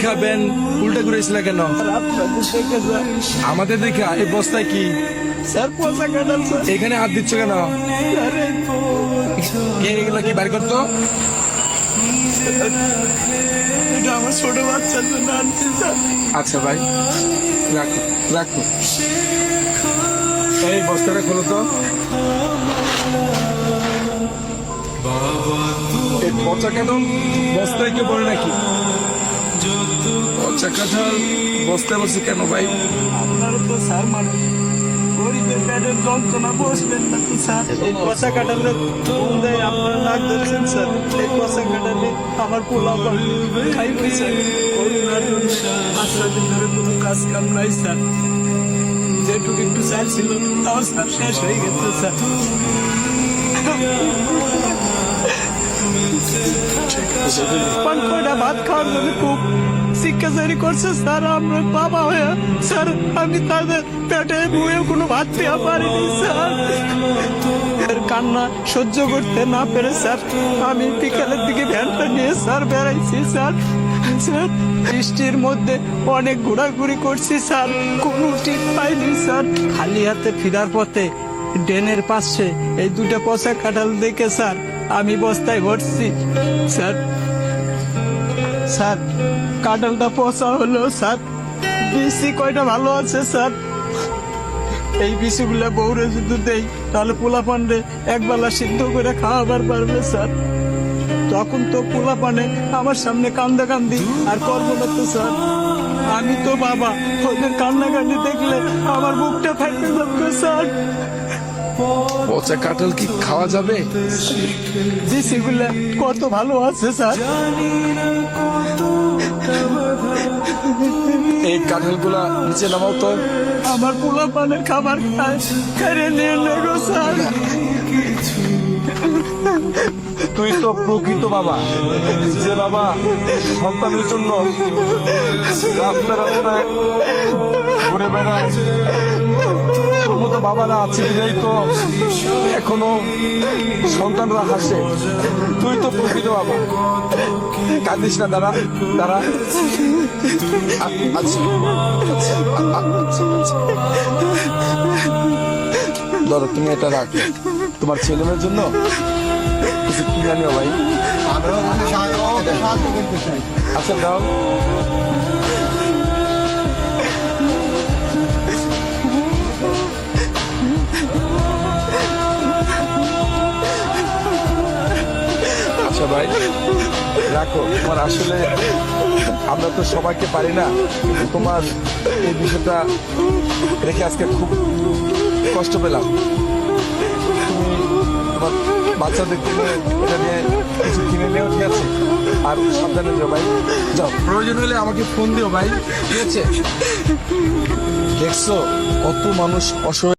খাবেন উল্টা ঘুরেছিল কেন? আমাদের দেখে এই বস্তায় কি স্যার পচা কাঁঠাল স্যার। এখানে হাত দিচ্ছ কেন? এগুলো কি বাইর করতো? এটা আমার ছোট বাচ্চার জন্য আনছি স্যার। আচ্ছা ভাই, রাখো রাখো। এই বস্তাটা খোলো তো। এই পচা কাঁঠাল বস্তায় কেউ পড়ে নাকি? পচা কাঁঠাল বস্তায় বসে কেন ভাই? আপনারও তো স্যার মানে গরিবের পেটের যন্ত্রণা বসবেন না তো স্যার। এই পচা কাঁঠালের দেয় আপনারা নাক ধরছেন স্যার। এই পচা কাঁঠালে আমার পোলা খাইবে স্যার। করোনার জন্য 5 দিন ধরে কোনো কাজ কাম নাই স্যার। যেটুকু একটু চাল ছিল তাও স্যার শেষ হয়ে গেছে স্যার। কয়টা ভাত খাওয়ার জন্য খুব শিক্ষাচারি করছে স্যার। আমরা বাবা হয়ে স্যার আমি তাদের পেটে বয়ে কোনো ভাত পেয়ে পারিনি স্যার। এর কান্না সহ্য করতে না পেরে স্যার আমি বিকালের দিকে ভ্যানটা নিয়ে স্যার বেড়াইছি স্যার। স্যার বৃষ্টির মধ্যে অনেক ঘোরাঘুরি করছি স্যার, কোনো ঠিক পাইনি স্যার। খালি হাতে ফেরার পথে ড্রেনের পাশে এই দুটা পচা কাঁঠাল দেখে স্যার আমি বস্তায় ভরছি স্যার। স্যার কাঁঠালটা পচা হলো স্যার, বিসি কয়টা ভালো আছে স্যার। এই বিসিগুলা বউরে যদি দেই তাহলে পোলা পান্ডে একবেলা সিদ্ধ করে খাওয়াবার পারবে স্যার। তখন তো পোলা পানে আমার সামনে কান্দা কান্দি আর করবো না তো স্যার। আমি তো বাবা, ওদের কান্নাকান্দি দেখলে আমার বুকটা ফাটতে যাবে স্যার। পচা কাঁঠাল কি খাওয়া যাবে? বিসিগুলা কত ভালো আছে স্যার। এই কাঁঠালগুলা নিচে নামাও তো। আমার পোলা পানের খাবার খায় কেড়ে নিয়ে নেগো স্যার। তুই তো প্রকৃত বাবা, যে বাবা সন্তানের জন্য রাস্তায় রাস্তায় ঘুরে বেড়ায়। তোর মতো বাবারা আছে বিধাই তো এখনো সন্তানরা হাসে। তুই তো প্রকৃত বাবা, কাঁদিস না। দাঁড়া দাঁড়া। আচ্ছা ধরো, তুমি এটা রাখো তোমার ছেলে মেয়ের জন্য কিছু কিনে আনিও ভাই। আচ্ছা দাও। আচ্ছা ভাই রাখো। তোমার আসলে আমরা তো সবাইকে পারি না, কিন্তু তোমার এই বিষয়টা রেখে আজকে খুব কষ্ট পেলাম। তুমি তোমার বাচ্চাদেরকে নিয়ে এটা নিয়ে কিছু কিনে নিও, ঠিক আছে? আর সাবধানে দিও ভাই। যাও, প্রয়োজন হলে আমাকে ফোন দিও ভাই, ঠিক আছে? দেখছো কত মানুষ অসহায়।